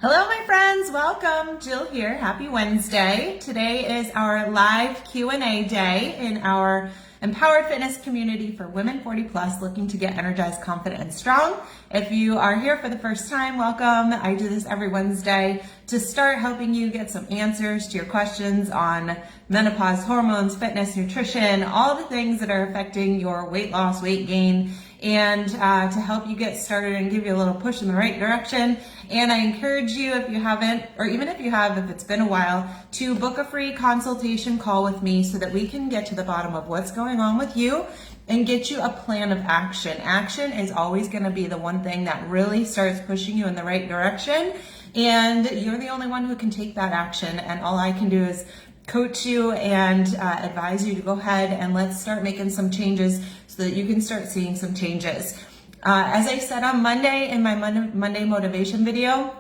Hello, my friends. Welcome. Jill here. Happy Wednesday. Today is our live Q&A day in our empowered fitness community for women 40 plus looking to get energized, confident, and strong. If you are here for the first time, welcome. I do this every Wednesday to start helping you get some answers to your questions on menopause, hormones, fitness, nutrition, all the things that are affecting your weight loss, weight gain, and to help you get started and give you a little push in the right direction. And I encourage you, if you haven't, or even if you have, if it's been a while, to book a free consultation call with me so that we can get to the bottom of what's going on with you and get you a plan of action. Action is always going to be the one thing that really starts pushing you in the right direction. And you're the only one who can take that action. And all I can do is coach you and advise you to go ahead and let's start making some changes so that you can start seeing some changes. As I said on Monday in my Monday motivation video,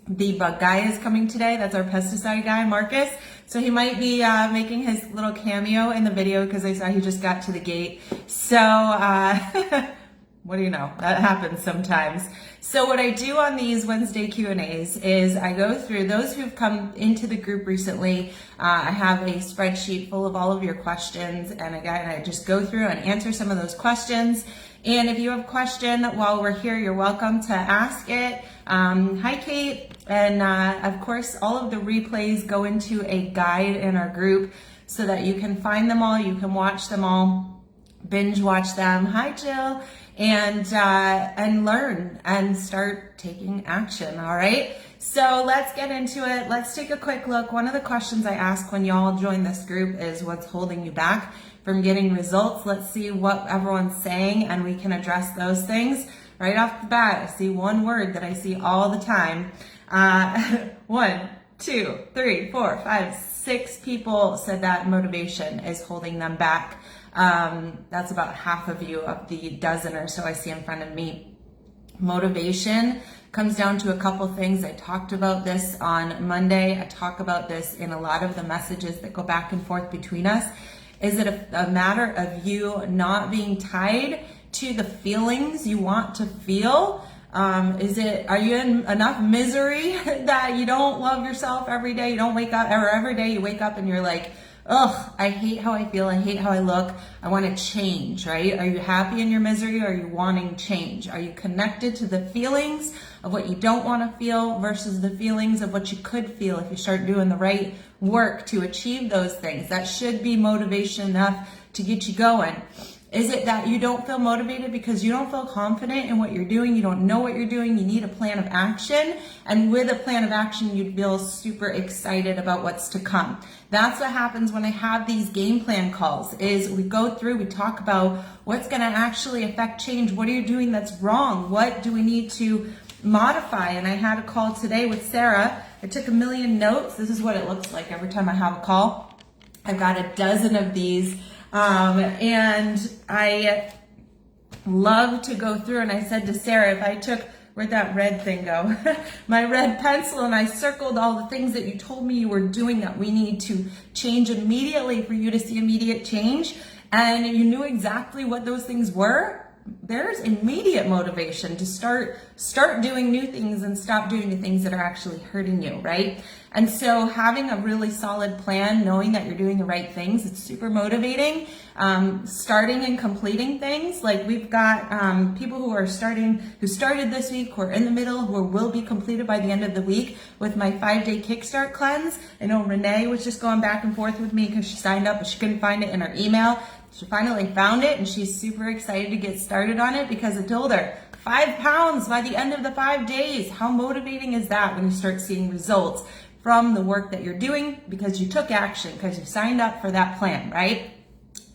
the bug guy is coming today. That's our pesticide guy, Marcus. So he might be making his little cameo in the video because I saw he just got to the gate. So what do you know? That happens sometimes. So what I do on these Wednesday Q&As is I go through those who've come into the group recently. I have a spreadsheet full of all of your questions, and I just go through and answer some of those questions. And if you have a question while we're here, you're welcome to ask it. Hi, Kate. And of course, all of the replays go into a guide in our group so that you can find them all, you can watch them all, binge watch them. Hi, Jill. And learn and start taking action. All right. So let's get into it. Let's take a quick look. One of the questions I ask when y'all join this group is what's holding you back from getting results. Let's see what everyone's saying and we can address those things. Right off the bat, I see one word that I see all the time. 1, 2, 3, 4, 5, 6 people said that motivation is holding them back. That's about half of you of the dozen or so I see in front of me. Motivation comes down to a couple things. I talked about this on Monday. I talk about this in a lot of the messages that go back and forth between us. Is it a matter of you not being tied to the feelings you want to feel? Are you in enough misery that you don't love yourself every day? You don't wake up, or every day you wake up and you're like, ugh, I hate how I feel. I hate how I look. I want to change, right? Are you happy in your misery or are you wanting change? Are you connected to the feelings of what you don't want to feel versus the feelings of what you could feel if you start doing the right work to achieve those things? That should be motivation enough to get you going. Is it that you don't feel motivated because you don't feel confident in what you're doing? You don't know what you're doing. You need a plan of action. And with a plan of action, you'd feel super excited about what's to come. That's what happens when I have these game plan calls is we go through, we talk about what's going to actually affect change. What are you doing that's wrong? What do we need to modify? And I had a call today with Sarah. I took a million notes. This is what it looks like every time I have a call. I've got a dozen of these. And I love to go through, and I said to Sarah, if I took, where'd that red thing go? My red pencil, and I circled all the things that you told me you were doing that we need to change immediately for you to see immediate change, and you knew exactly what those things were, there's immediate motivation to start doing new things and stop doing the things that are actually hurting you, right? And so having a really solid plan, knowing that you're doing the right things, it's super motivating. Starting and completing things, like we've got people who started this week, who are in the middle, who will be completed by the end of the week with my 5-day kickstart cleanse. I know Renee was just going back and forth with me because she signed up, but she couldn't find it in her email. She finally found it and she's super excited to get started on it because I told her 5 pounds by the end of the 5 days. How motivating is that when you start seeing results from the work that you're doing because you took action, because you signed up for that plan, right?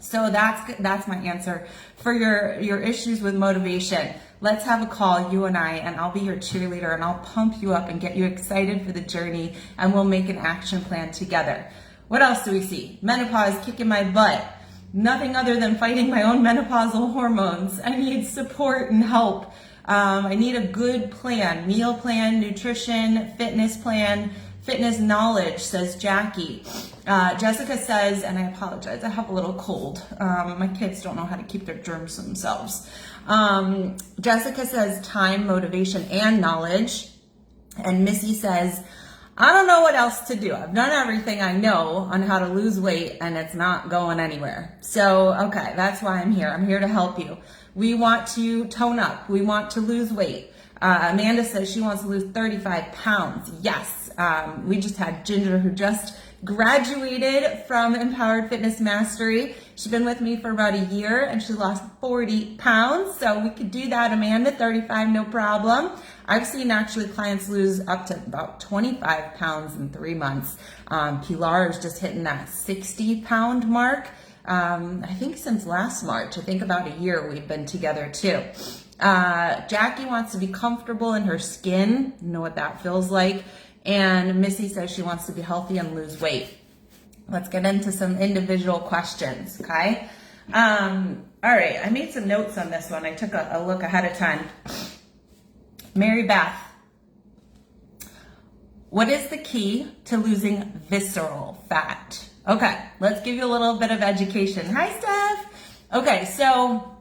So that's my answer for your issues with motivation. Let's have a call, you and I'll be your cheerleader and I'll pump you up and get you excited for the journey and we'll make an action plan together. What else do we see? Menopause kicking my butt. Nothing other than fighting my own menopausal hormones. I need support and help. I need a good plan, meal plan, nutrition, fitness plan, fitness knowledge, says Jackie. Jessica says, and I apologize, I have a little cold. My kids don't know how to keep their germs to themselves. Jessica says time, motivation, and knowledge. And Missy says, I don't know what else to do. I've done everything I know on how to lose weight and it's not going anywhere. So, okay, that's why I'm here. I'm here to help you. We want to tone up. We want to lose weight. Amanda says she wants to lose 35 pounds. Yes. We just had Ginger, who just graduated from Empowered Fitness Mastery. She's been with me for about a year and she lost 40 pounds. So we could do that, Amanda, 35, no problem. I've seen actually clients lose up to about 25 pounds in 3 months. Pilar is just hitting that 60-pound mark. I think since last March, I think about a year we've been together too. Jackie wants to be comfortable in her skin. You know what that feels like. And Missy says she wants to be healthy and lose weight. Let's get into some individual questions, okay? All right, I made some notes on this one. I took a look ahead of time. Mary Beth, what is the key to losing visceral fat? Okay, let's give you a little bit of education. Hi, Steph. Okay, so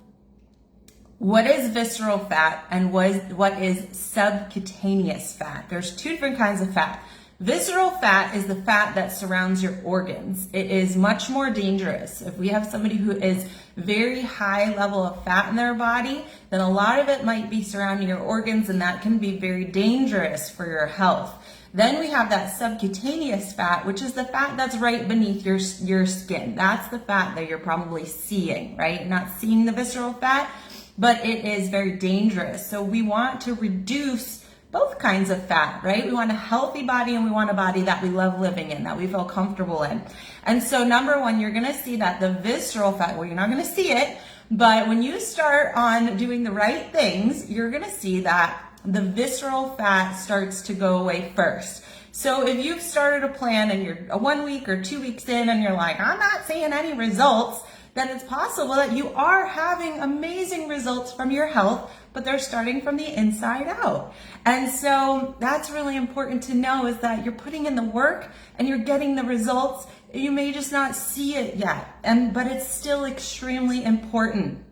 what is visceral fat and what is subcutaneous fat? There's two different kinds of fat. Visceral fat is the fat that surrounds your organs. It is much more dangerous. If we have somebody who is very high level of fat in their body, then a lot of it might be surrounding your organs, and that can be very dangerous for your health. Then we have that subcutaneous fat, which is the fat that's right beneath your skin. That's the fat that you're probably seeing, right? You're not seeing the visceral fat, but it is very dangerous. So we want to reduce both kinds of fat, right? We want a healthy body and we want a body that we love living in, that we feel comfortable in. And so number one, you're gonna see that the visceral fat, well, you're not gonna see it, but when you start on doing the right things, you're gonna see that the visceral fat starts to go away first. So if you've started a plan and you're 1 week or 2 weeks in and you're like, I'm not seeing any results, then it's possible that you are having amazing results from your health, but they're starting from the inside out. And so that's really important to know, is that you're putting in the work and you're getting the results. You may just not see it yet, but it's still extremely important.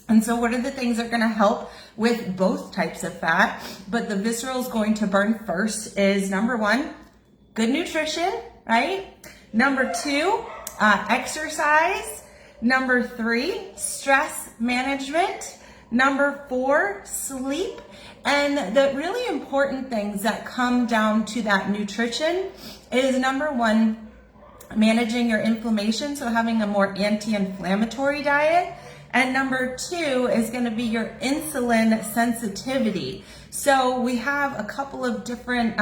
And so what are the things that are going to help with both types of fat? But the visceral is going to burn first is number one, good nutrition, right? Number two, exercise. Number three, stress management. Number four, sleep. And the really important things that come down to that nutrition is number one, managing your inflammation. So having a more anti-inflammatory diet. And number two is going to be your insulin sensitivity. So we have a couple of different,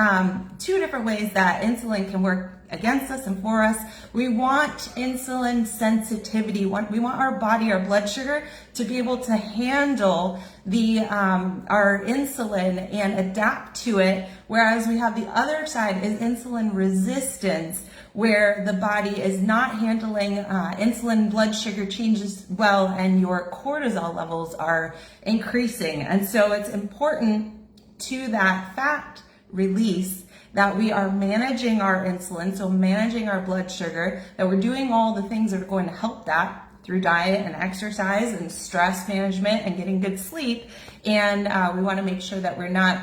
two different ways that insulin can work against us and for us. We want insulin sensitivity. We want our body, our blood sugar, to be able to handle our insulin and adapt to it. Whereas we have the other side is insulin resistance, where the body is not handling insulin, blood sugar changes well, and your cortisol levels are increasing. And so it's important to that fat release that we are managing our insulin, so managing our blood sugar, that we're doing all the things that are going to help that through diet and exercise and stress management and getting good sleep. And we want to make sure that we're not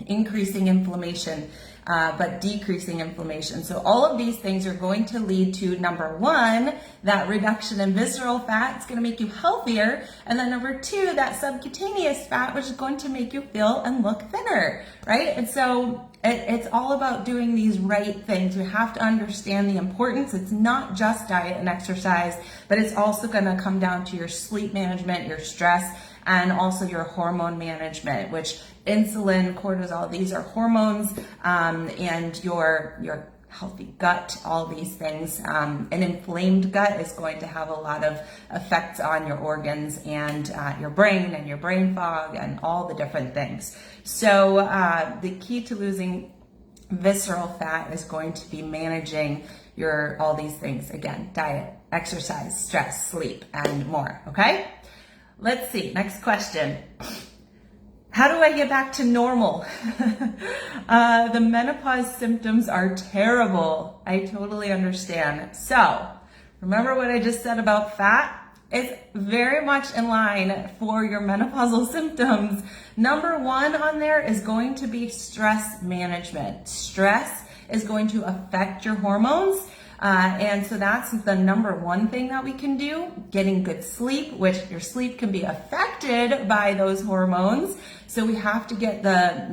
increasing inflammation, but decreasing inflammation. So all of these things are going to lead to, number one, that reduction in visceral fat. It's going to make you healthier. And then number two, that subcutaneous fat, which is going to make you feel and look thinner, right? And so it's all about doing these right things. We have to understand the importance. It's not just diet and exercise, but it's also going to come down to your sleep management, your stress, and also your hormone management, which insulin, cortisol, these are hormones, and your healthy gut, all these things. An inflamed gut is going to have a lot of effects on your organs and your brain fog and all the different things. So the key to losing visceral fat is going to be managing all these things. Again, diet, exercise, stress, sleep, and more, okay? Let's see, next question. How do I get back to normal? The menopause symptoms are terrible. I totally understand. So, remember what I just said about fat? It's very much in line for your menopausal symptoms Number one on there is going to be stress management. Stress is going to affect your hormones. And so that's the number one thing that we can do. Getting good sleep, which your sleep can be affected by those hormones. So we have to get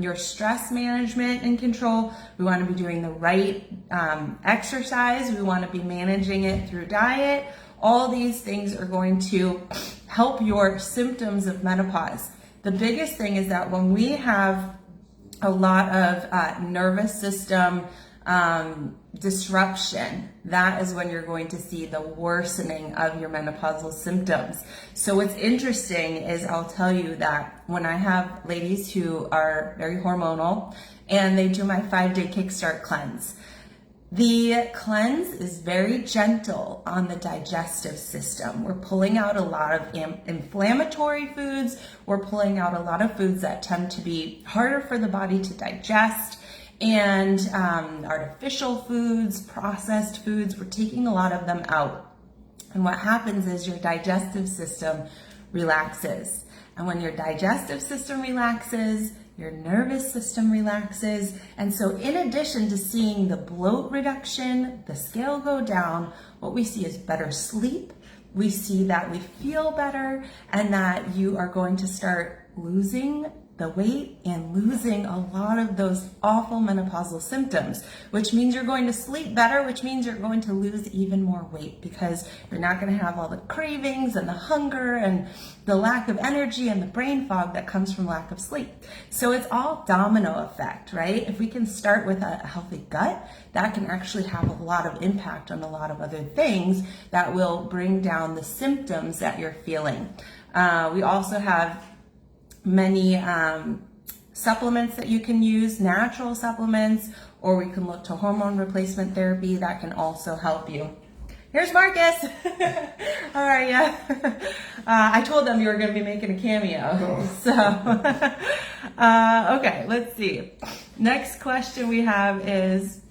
your stress management in control. We want to be doing the right exercise. We want to be managing it through diet. All these things are going to help your symptoms of menopause. The biggest thing is that when we have a lot of nervous system disruption, that is when you're going to see the worsening of your menopausal symptoms. So what's interesting is I'll tell you that when I have ladies who are very hormonal and they do my 5-day kickstart cleanse, the cleanse is very gentle on the digestive system. We're pulling out a lot of inflammatory foods. We're pulling out a lot of foods that tend to be harder for the body to digest. And artificial foods, processed foods, we're taking a lot of them out. And what happens is your digestive system relaxes. And when your digestive system relaxes, your nervous system relaxes. And so in addition to seeing the bloat reduction, the scale go down, what we see is better sleep. We see that we feel better and that you are going to start losing the weight and losing a lot of those awful menopausal symptoms, which means you're going to sleep better, which means you're going to lose even more weight because you're not going to have all the cravings and the hunger and the lack of energy and the brain fog that comes from lack of sleep. So it's all domino effect, right? If we can start with a healthy gut, that can actually have a lot of impact on a lot of other things that will bring down the symptoms that you're feeling. We also have many supplements that you can use, natural supplements, or we can look to hormone replacement therapy that can also help you. Here's Marcus. How are you? I told them you were going to be making a cameo. So, okay, let's see. Next question we have is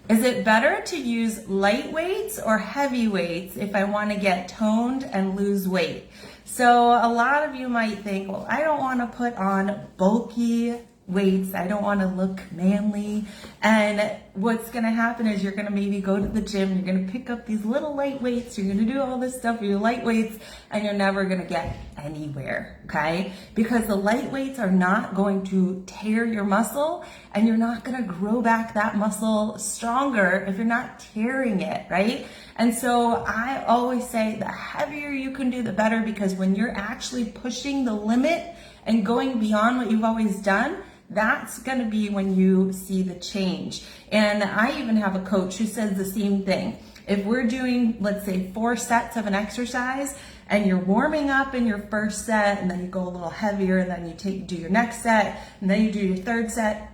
it better to use light weights or heavy weights if I want to get toned and lose weight? So a lot of you might think, well, I don't want to put on bulky weights. I don't want to look manly. And what's going to happen is you're going to maybe go to the gym. You're going to pick up these little light weights. You're going to do all this stuff with your light weights and you're never going to get anywhere, okay? Because the light weights are not going to tear your muscle and you're not going to grow back that muscle stronger if you're not tearing it, right? And so I always say the heavier you can do, the better, because when you're actually pushing the limit and going beyond what you've always done, that's going to be when you see the change. And I even have a coach who says the same thing. If we're doing, let's say, 4 sets of an exercise and you're warming up in your first set and then you go a little heavier and then you do your next set and then you do your third set,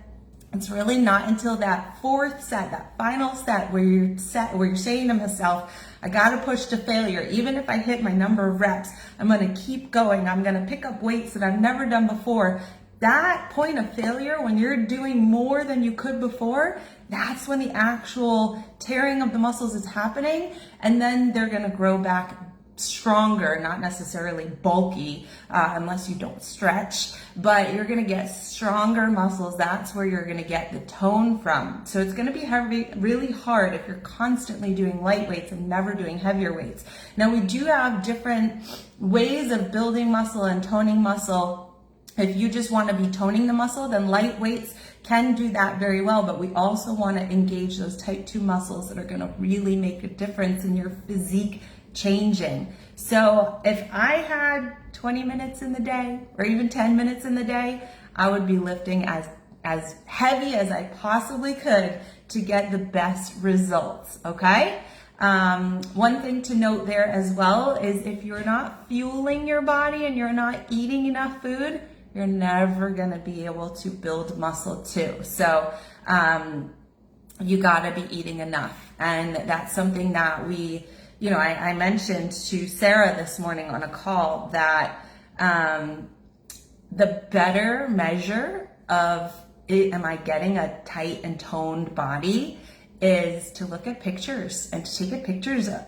it's really not until that 4th set, that final set where you're saying to myself, I got to push to failure. Even if I hit my number of reps, I'm going to keep going. I'm going to pick up weights that I've never done before. That point of failure, when you're doing more than you could before, that's when the actual tearing of the muscles is happening. And then they're going to grow back stronger, not necessarily bulky, unless you don't stretch, but you're going to get stronger muscles. That's where you're going to get the tone from. So it's going to be really hard if you're constantly doing light weights and never doing heavier weights. Now we do have different ways of building muscle and toning muscle. If you just want to be toning the muscle, then light weights can do that very well, but we also want to engage those type 2 muscles that are going to really make a difference in your physique changing. So if I had 20 minutes in the day or even 10 minutes in the day, I would be lifting as heavy as I possibly could to get the best results, okay? One thing to note there as well is if you're not fueling your body and you're not eating enough food, you're never going to be able to build muscle too. So you got to be eating enough. And that's something that I mentioned to Sarah this morning on a call that the better measure of am I getting a tight and toned body is to look at pictures and to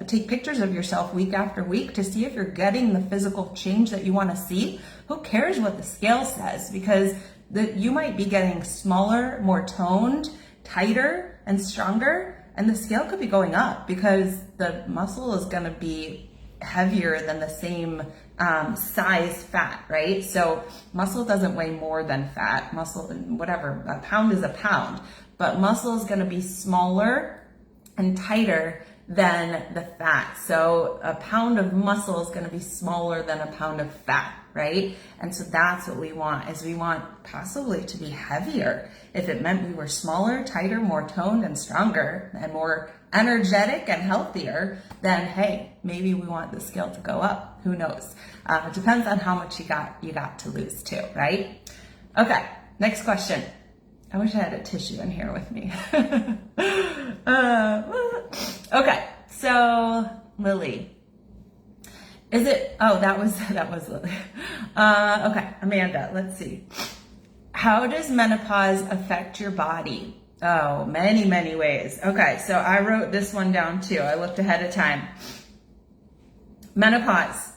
take pictures of yourself week after week to see if you're getting the physical change that you want to see. Who cares what the scale says? Because you might be getting smaller, more toned, tighter, and stronger, and the scale could be going up because the muscle is going to be heavier than the same size fat, right? So muscle doesn't weigh more than fat. Muscle, whatever, a pound is a pound, but muscle is going to be smaller and tighter than the fat. So a pound of muscle is going to be smaller than a pound of fat, right? And so that's what we want, is we want possibly to be heavier. If it meant we were smaller, tighter, more toned and stronger and more energetic and healthier, then hey, maybe we want the scale to go up. Who knows? It depends on how much you got to lose too, right? Okay, next question. I wish I had a tissue in here with me. Okay, so Lily, is it, oh, that was Lily. Okay, Amanda, let's see. How does menopause affect your body? Oh, many ways. Okay, so I wrote this one down too. I looked ahead of time. Menopause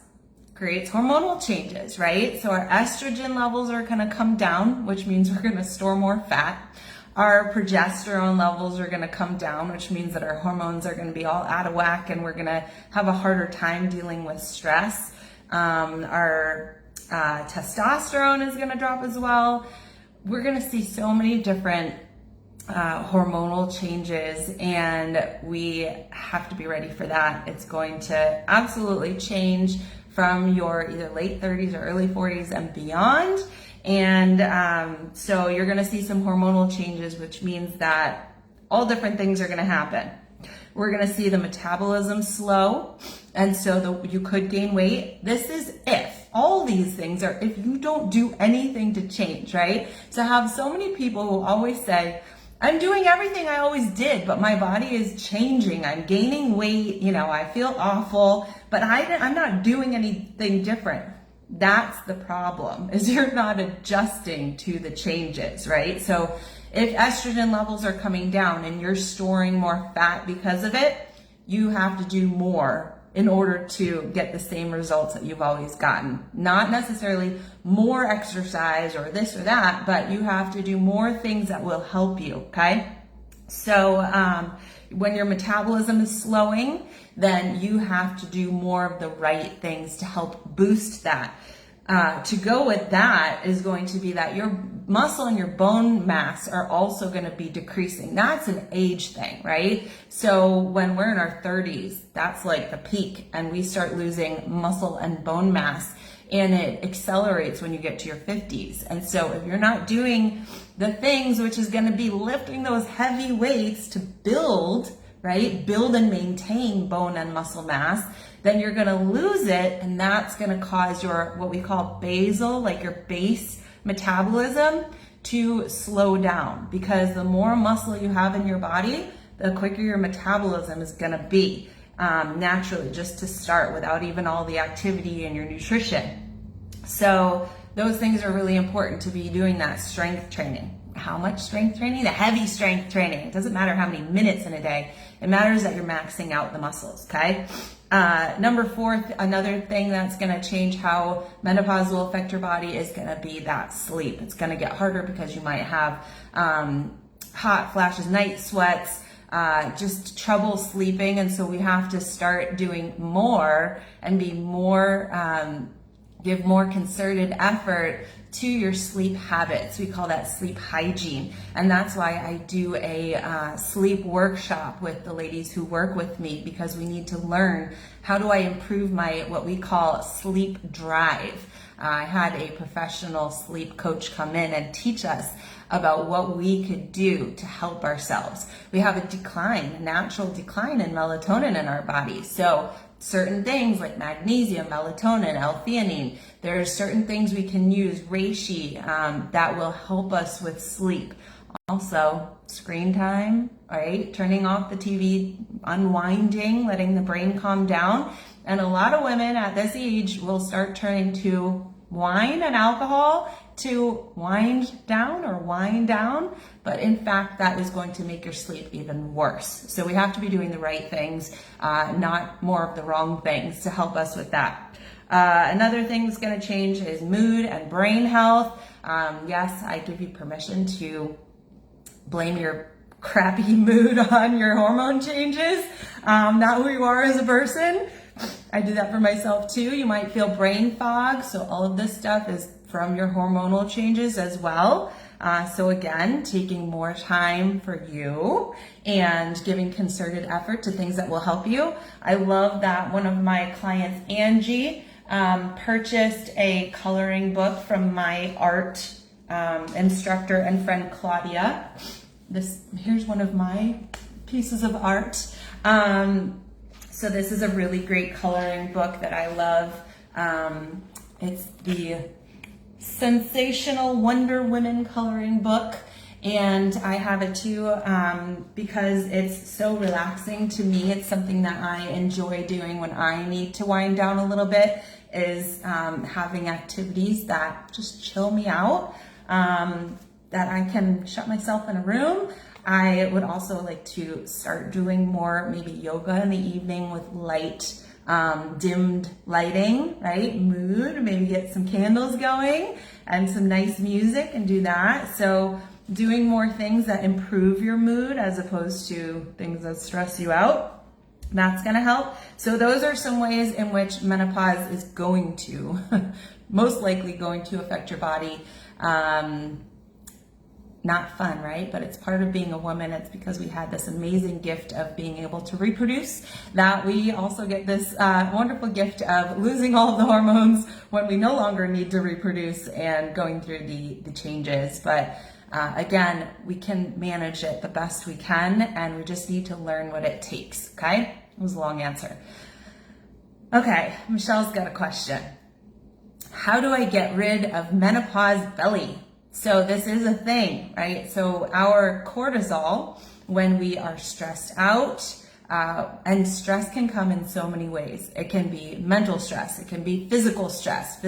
creates hormonal changes, right? So our estrogen levels are going to come down, which means we're going to store more fat. Our progesterone levels are going to come down, which means that our hormones are going to be all out of whack and we're going to have a harder time dealing with stress. Our testosterone is going to drop as well. We're going to see so many different hormonal changes, and we have to be ready for that. It's going to absolutely change from your either late 30s or early 40s and beyond. And so you're going to see some hormonal changes, which means that all different things are going to happen. We're going to see the metabolism slow, and so you could gain weight. This is if. All these things are if you don't do anything to change, right? So I have so many people who always say, I'm doing everything I always did, but my body is changing. I'm gaining weight. I feel awful, but I'm not doing anything different. That's the problem, is you're not adjusting to the changes, right? So if estrogen levels are coming down and you're storing more fat because of it, you have to do more in order to get the same results that you've always gotten. Not necessarily more exercise or this or that, but you have to do more things that will help you, okay? So when your metabolism is slowing, then you have to do more of the right things to help boost that. To go with that is going to be that your muscle and your bone mass are also going to be decreasing. That's an age thing, right? So when we're in our 30s, that's like the peak, and we start losing muscle and bone mass, and it accelerates when you get to your 50s. And so if you're not doing the things, which is going to be lifting those heavy weights to build, right? Build and maintain bone and muscle mass, then you're going to lose it, and that's going to cause your, what we call basal, like your base metabolism, to slow down, because the more muscle you have in your body, the quicker your metabolism is going to be, naturally, just to start, without even all the activity and your nutrition. So those things are really important to be doing that strength training. How much strength training? The heavy strength training. It doesn't matter how many minutes in a day. It matters that you're maxing out the muscles, okay? Number 4, another thing that's going to change how menopause will affect your body is going to be that sleep. It's going to get harder because you might have hot flashes, night sweats, just trouble sleeping. And so we have to start doing more and be more, give more concerted effort to your sleep habits. We call that sleep hygiene. And that's why I do a sleep workshop with the ladies who work with me, because we need to learn, how do I improve my, what we call sleep drive. I had a professional sleep coach come in and teach us about what we could do to help ourselves. We have a natural decline in melatonin in our body. So certain things like magnesium, melatonin, L-theanine, there are certain things we can use, reishi, that will help us with sleep. Also, screen time, right? Turning off the TV, unwinding, letting the brain calm down. And a lot of women at this age will start turning to wine and alcohol to wind down, but in fact, that is going to make your sleep even worse. So we have to be doing the right things, not more of the wrong things to help us with that. Another thing that's going to change is mood and brain health. Yes, I give you permission to blame your crappy mood on your hormone changes, not who you are as a person. I do that for myself too. You might feel brain fog. So all of this stuff is from your hormonal changes as well. So again, taking more time for you and giving concerted effort to things that will help you. I love that one of my clients, Angie, purchased a coloring book from my art instructor and friend, Claudia. Here's one of my pieces of art. So this is a really great coloring book that I love. It's the Sensational Wonder Women coloring book. And I have it too because it's so relaxing to me. It's something that I enjoy doing when I need to wind down a little bit, is having activities that just chill me out, that I can shut myself in a room. I would also like to start doing more maybe yoga in the evening with light, dimmed lighting, right? Mood, maybe get some candles going and some nice music and do that. So doing more things that improve your mood as opposed to things that stress you out, that's gonna help. So those are some ways in which menopause is going to, most likely going to affect your body. Not fun, right? But it's part of being a woman. It's because we had this amazing gift of being able to reproduce that we also get this wonderful gift of losing all of the hormones when we no longer need to reproduce and going through the changes. But again, we can manage it the best we can, and we just need to learn what it takes, okay? It was a long answer. Okay, Michelle's got a question. How do I get rid of menopause belly? So this is a thing, right? So our cortisol, when we are stressed out, and stress can come in so many ways. It can be mental stress. It can be physical stress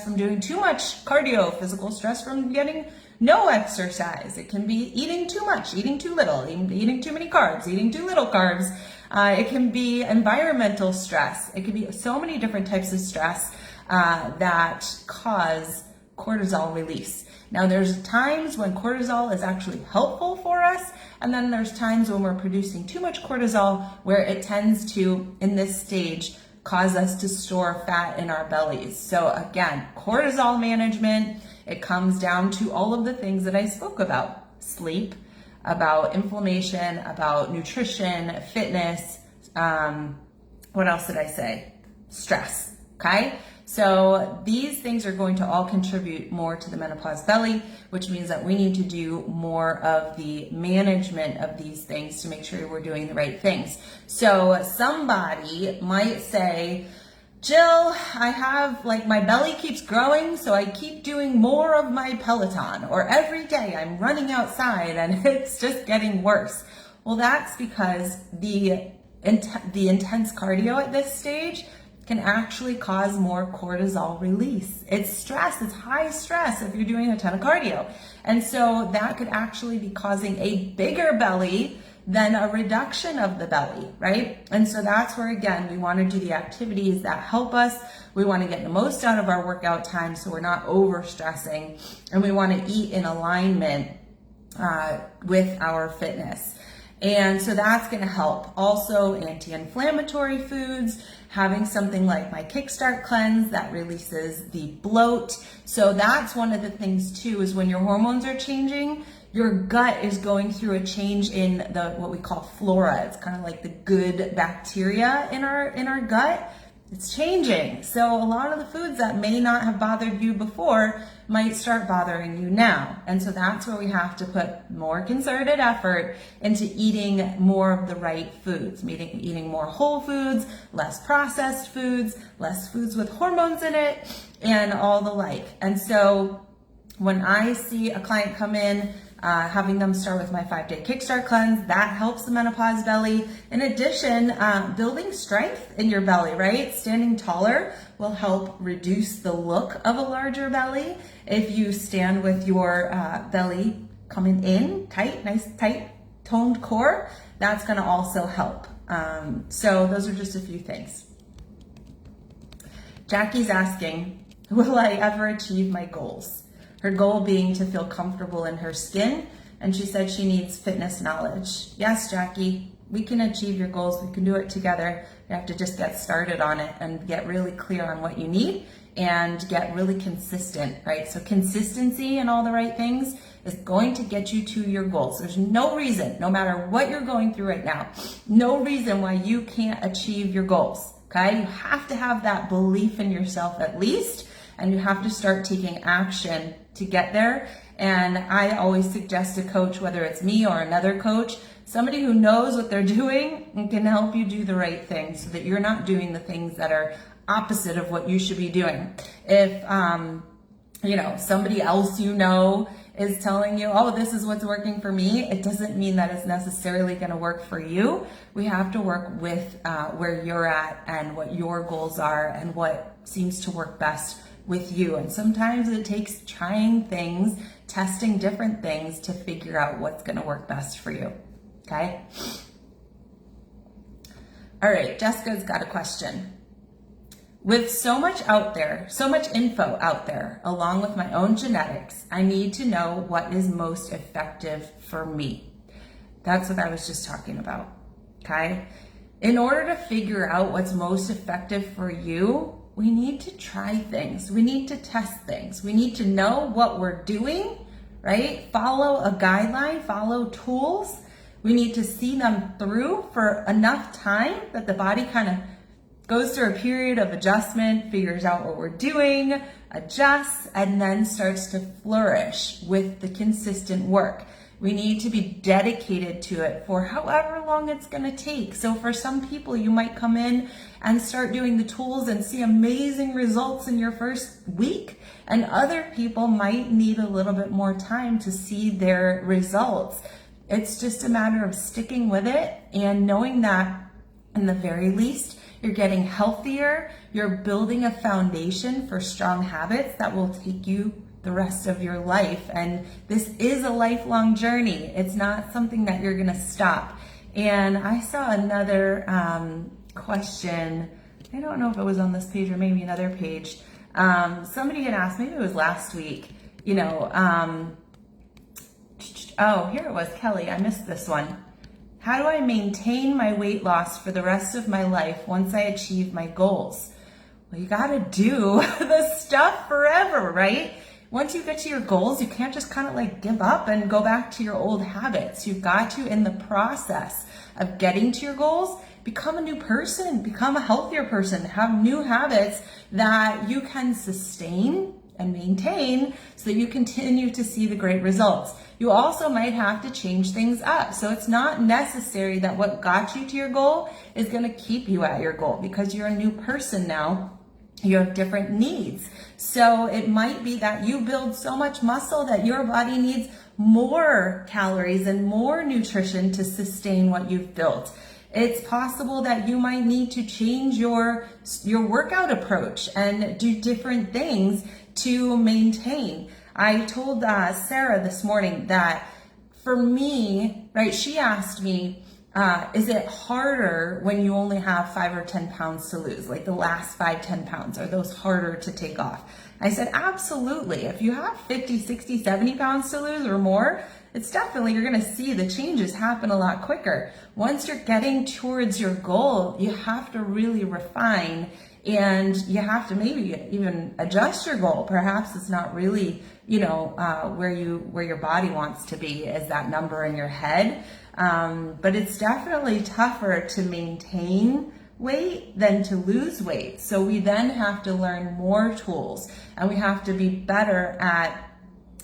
from doing too much cardio, physical stress from getting no exercise. It can be eating too much, eating too little, eating too many carbs, eating too little carbs. It can be environmental stress. It can be so many different types of stress that cause cortisol release. Now, there's times when cortisol is actually helpful for us, and then there's times when we're producing too much cortisol where it tends to, in this stage, cause us to store fat in our bellies. So again, cortisol management, it comes down to all of the things that I spoke about: sleep, about inflammation, about nutrition, fitness, what else did I say? Stress, okay? So these things are going to all contribute more to the menopause belly, which means that we need to do more of the management of these things to make sure we're doing the right things. So somebody might say, Jill, I have my belly keeps growing, so I keep doing more of my Peloton, or every day I'm running outside and it's just getting worse. Well, that's because the intense cardio at this stage can actually cause more cortisol release. It's stress, it's high stress if you're doing a ton of cardio. And so that could actually be causing a bigger belly than a reduction of the belly, right? And so that's where, again, we want to do the activities that help us. We want to get the most out of our workout time so we're not over stressing, and we want to eat in alignment with our fitness. And so that's going to help. Also, anti-inflammatory foods, having something like my Kickstart Cleanse that releases the bloat. So that's one of the things too, is when your hormones are changing, your gut is going through a change in what we call flora. It's kind of like the good bacteria in our gut. It's changing. So a lot of the foods that may not have bothered you before might start bothering you now. And so that's where we have to put more concerted effort into eating more of the right foods, eating more whole foods, less processed foods, less foods with hormones in it, and all the like. And so when I see a client come in having them start with my 5-day kickstart cleanse, that helps the menopause belly. In addition, building strength in your belly, right? Standing taller will help reduce the look of a larger belly. If you stand with your belly coming in tight, nice tight toned core, that's going to also help. So those are just a few things. Jackie's asking, will I ever achieve my goals? Her goal being to feel comfortable in her skin, and she said she needs fitness knowledge. Yes, Jackie, we can achieve your goals. We can do it together. You have to just get started on it and get really clear on what you need and get really consistent, right? So consistency and all the right things is going to get you to your goals. There's no reason, no matter what you're going through right now, no reason why you can't achieve your goals, okay? You have to have that belief in yourself at least, and you have to start taking action to get there. And I always suggest a coach, whether it's me or another coach, somebody who knows what they're doing and can help you do the right thing so that you're not doing the things that are opposite of what you should be doing. If, somebody else is telling you, oh, this is what's working for me, it doesn't mean that it's necessarily going to work for you. We have to work with where you're at and what your goals are and what seems to work best with you. And sometimes it takes trying things, testing different things to figure out what's going to work best for you. Okay? All right, Jessica's got a question. With so much out there, so much info out there, along with my own genetics, I need to know what is most effective for me. That's what I was just talking about, okay? In order to figure out what's most effective for you, we need to try things. We need to test things. We need to know what we're doing, right? Follow a guideline, follow tools. We need to see them through for enough time that the body kind of goes through a period of adjustment, figures out what we're doing, adjusts, and then starts to flourish with the consistent work. We need to be dedicated to it for however long it's going to take. So for some people, you might come in and start doing the tools and see amazing results in your first week. And other people might need a little bit more time to see their results. It's just a matter of sticking with it and knowing that in the very least, you're getting healthier, you're building a foundation for strong habits that will take you the rest of your life. And this is a lifelong journey. It's not something that you're gonna stop. And I saw another question. I don't know if it was on this page or maybe another page. Somebody had asked, maybe it was last week, oh, here it was, Kelly, I missed this one. How do I maintain my weight loss for the rest of my life once I achieve my goals? Well, you gotta do the stuff forever, right? Once you get to your goals, you can't just kind of like give up and go back to your old habits. You've got to, in the process of getting to your goals, become a new person, become a healthier person, have new habits that you can sustain and maintain so that you continue to see the great results. You also might have to change things up. So it's not necessary that what got you to your goal is going to keep you at your goal because you're a new person now. You have different needs. So it might be that you build so much muscle that your body needs more calories and more nutrition to sustain what you've built. It's possible that you might need to change your workout approach and do different things to maintain. I told Sarah this morning that for me, right, she asked me, is it harder when you only have 5 or 10 pounds to lose? Like the last 5, 10 pounds, are those harder to take off? I said, absolutely. If you have 50, 60, 70 pounds to lose or more, it's definitely, you're gonna see the changes happen a lot quicker. Once you're getting towards your goal, you have to really refine and you have to maybe even adjust your goal. Perhaps it's not really, where your body wants to be is that number in your head. But it's definitely tougher to maintain weight than to lose weight. So we then have to learn more tools and we have to be better at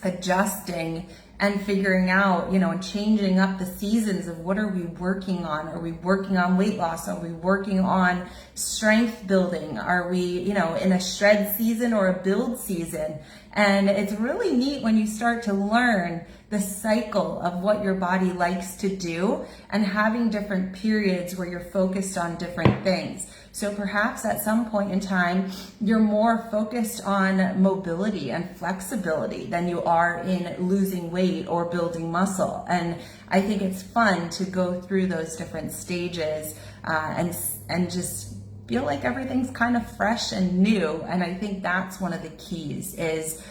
adjusting and figuring out, and changing up the seasons of what are we working on? Are we working on weight loss? Are we working on strength building? Are we, in a shred season or a build season? And it's really neat when you start to learn the cycle of what your body likes to do and having different periods where you're focused on different things. So perhaps at some point in time, you're more focused on mobility and flexibility than you are in losing weight or building muscle. And I think it's fun to go through those different stages and just feel like everything's kind of fresh and new. And I think that's one of the keys is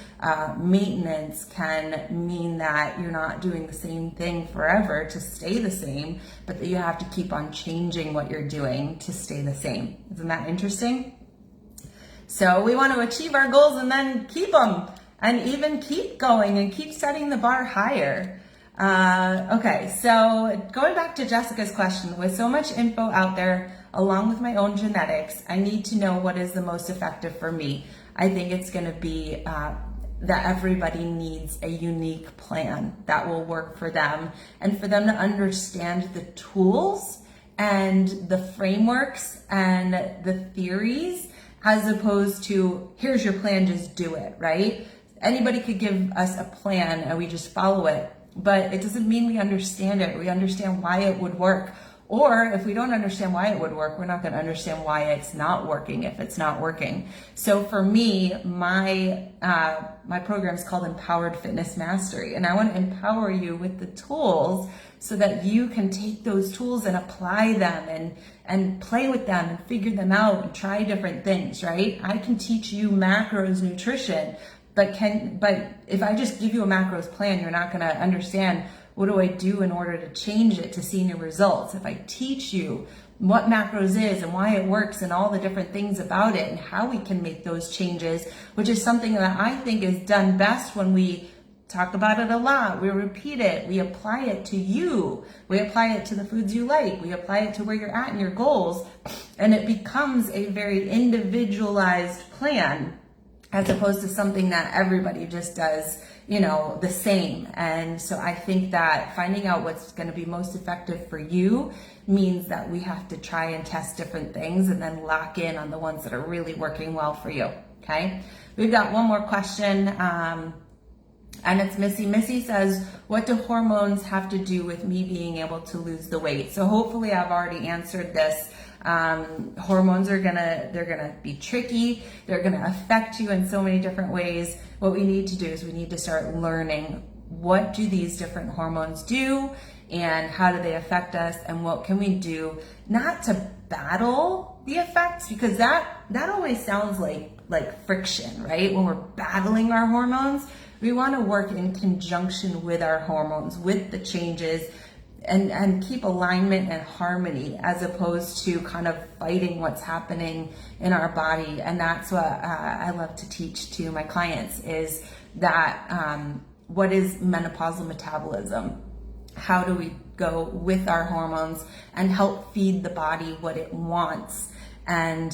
maintenance can mean that you're not doing the same thing forever to stay the same, but that you have to keep on changing what you're doing to stay the same. Isn't that interesting? So we want to achieve our goals and then keep them and even keep going and keep setting the bar higher. Okay, so going back to Jessica's question, with so much info out there, along with my own genetics, I need to know what is the most effective for me. I think it's going to be that everybody needs a unique plan that will work for them, and for them to understand the tools and the frameworks and the theories, as opposed to here's your plan, just do it, right? Anybody could give us a plan and we just follow it, but it doesn't mean we understand it. We understand why it would work. Or if we don't understand why it would work, we're not going to understand why it's not working if it's not working. So for me, my program is called Empowered Fitness Mastery, and I want to empower you with the tools so that you can take those tools and apply them and play with them and figure them out and try different things, right? I can teach you macros nutrition, but if I just give you a macros plan, you're not going to understand what do I do in order to change it to see new results. If I teach you what macros is and why it works and all the different things about it and how we can make those changes, which is something that I think is done best when we talk about it a lot, we repeat it, we apply it to you, we apply it to the foods you like, we apply it to where you're at in your goals, and it becomes a very individualized plan as opposed to something that everybody just does, the same. And so I think that finding out what's going to be most effective for you means that we have to try and test different things and then lock in on the ones that are really working well for you. Okay. We've got one more question. And it's Missy. Missy says, what do hormones have to do with me being able to lose the weight? So hopefully I've already answered this. Hormones they're gonna be tricky. They're gonna affect you in so many different ways. What we need to do is we need to start learning, what do these different hormones do and how do they affect us, and what can we do not to battle the effects, because that always sounds like friction, right? When we're battling our hormones, we want to work in conjunction with our hormones, with the changes, and keep alignment and harmony, as opposed to kind of fighting what's happening in our body. And that's what I love to teach to my clients, is that what is menopausal metabolism? How do we go with our hormones and help feed the body what it wants, and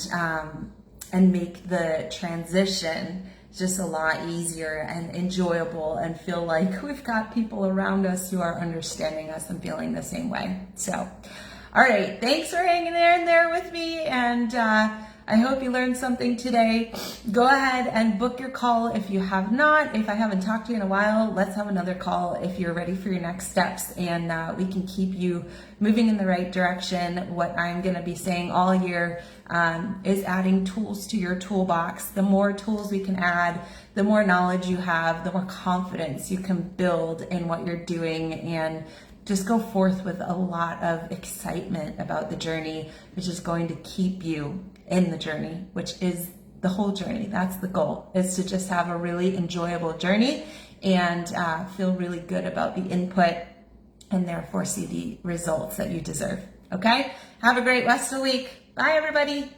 make the transition just a lot easier and enjoyable, and feel like we've got people around us who are understanding us and feeling the same way. So, all right, thanks for hanging in there with me, and I hope you learned something today. Go ahead and book your call if you have not. If I haven't talked to you in a while, let's have another call if you're ready for your next steps, and we can keep you moving in the right direction. What I'm going to be saying all year is adding tools to your toolbox. The more tools we can add, the more knowledge you have, the more confidence you can build in what you're doing, and just go forth with a lot of excitement about the journey, which is going to keep you in the journey, which is the whole journey. That's the goal, is to just have a really enjoyable journey and feel really good about the input, and therefore see the results that you deserve. Okay? Have a great rest of the week. Bye, everybody.